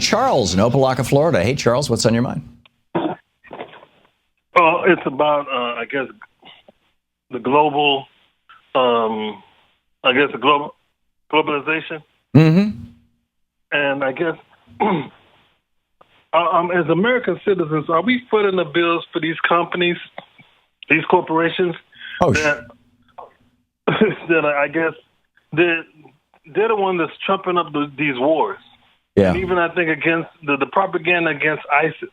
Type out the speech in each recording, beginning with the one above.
Charles in Opelika, Florida. Hey, Charles, what's on your mind? It's about, I guess, the global, globalization. Mm-hmm. And I guess, as American citizens, are we footing the bills for these companies, these corporations, that I guess they're the one that's trumping up these wars? Yeah. And even I think against the propaganda against ISIS.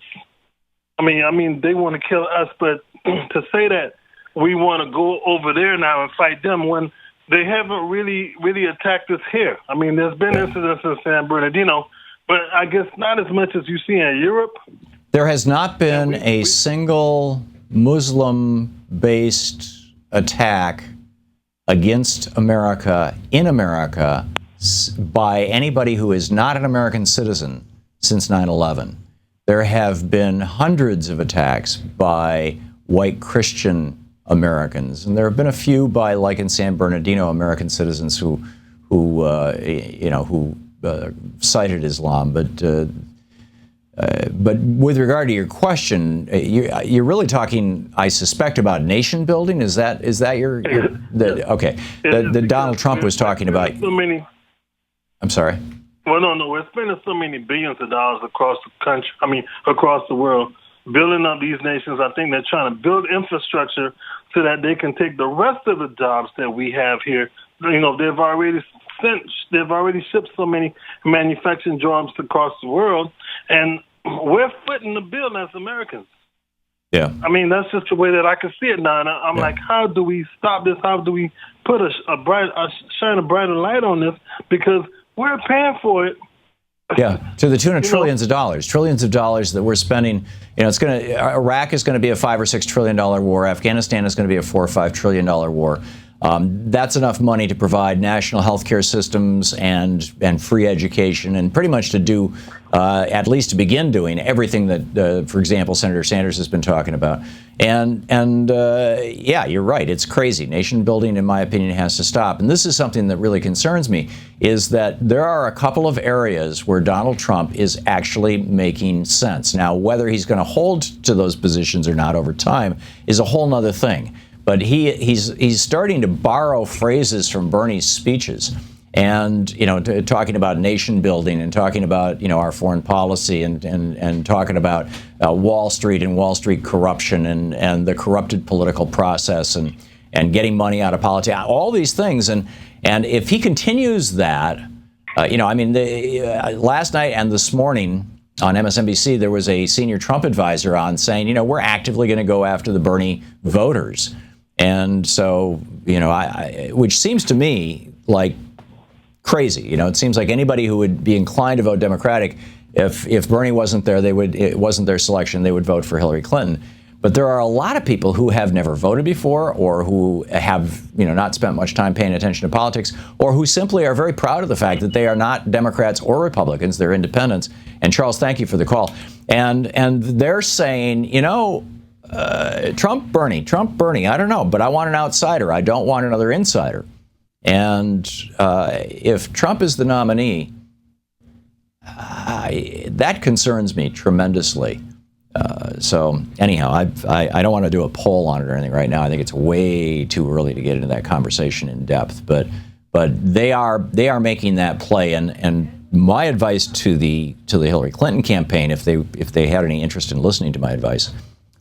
I mean, they want to kill us, but to say that we want to go over there now and fight them when they haven't really attacked us here. I mean, there's been incidents in San Bernardino, but I guess not as much as you see in Europe. There has not been a single Muslim-based attack against America in America by anybody who is not an American citizen since 9/11. There have been hundreds of attacks by white Christian Americans, and there have been a few by, like in San Bernardino, American citizens who cited Islam. But with regard to your question, you're really talking, I suspect, about nation building. Is that your okay? That Donald Trump was talking about. So many. I'm sorry. Well, no, we're spending so many billions of dollars across the country. I mean, across the world, building up these nations. I think they're trying to build infrastructure so that they can take the rest of the jobs that we have here. You know, they've already shipped so many manufacturing jobs across the world, and we're footing the bill as Americans. Yeah. I mean, that's just the way that I can see it now. And I'm like, how do we stop this? How do we put shine a brighter light on this? Because we're paying for it. Yeah, to the tune of trillions of dollars that we're spending. You know, Iraq is going to be a $5 or $6 trillion war. Afghanistan is going to be a $4 or $5 trillion war. That's enough money to provide national health care systems and free education, and pretty much to do, at least to begin doing, everything that, for example, Senator Sanders has been talking about. And yeah, you're right. It's crazy. Nation building, in my opinion, has to stop. And this is something that really concerns me, is that there are a couple of areas where Donald Trump is actually making sense. Now, whether he's going to hold to those positions or not over time is a whole nother thing. But he's starting to borrow phrases from Bernie's speeches, and talking about nation building, and talking about our foreign policy, and talking about Wall Street and Wall Street corruption, and the corrupted political process, and getting money out of politics, all these things. And if he continues that, last night and this morning on MSNBC there was a senior Trump advisor on saying, we're actively going to go after the Bernie voters. And so, which seems to me like crazy. It seems like anybody who would be inclined to vote Democratic, if Bernie wasn't there, it wasn't their selection, they would vote for Hillary Clinton. But there are a lot of people who have never voted before, or who have, not spent much time paying attention to politics, or who simply are very proud of the fact that they are not Democrats or Republicans, they're independents. And Charles, thank you for the call. And they're saying, Trump, Bernie, I don't know, but I want an outsider. I don't want another insider. And if Trump is the nominee, that concerns me tremendously. So anyhow, I don't want to do a poll on it or anything right now. I think it's way too early to get into that conversation in depth. But they are making that play. And my advice to the Hillary Clinton campaign, if they had any interest in listening to my advice,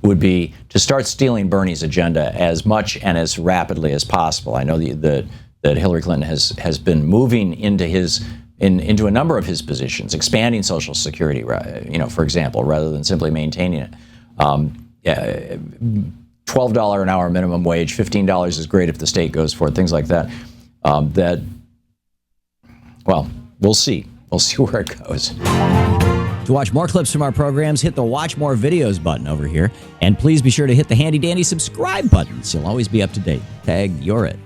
would be to start stealing Bernie's agenda as much and as rapidly as possible. I know that Hillary Clinton has been moving into a number of his positions, expanding Social Security, for example, rather than simply maintaining it. $12 an hour minimum wage, $15 is great if the state goes for it, things like that. Well, we'll see. We'll see where it goes. To watch more clips from our programs, hit the Watch More Videos button over here. And please be sure to hit the handy-dandy subscribe button so you'll always be up to date. Tag, you're it.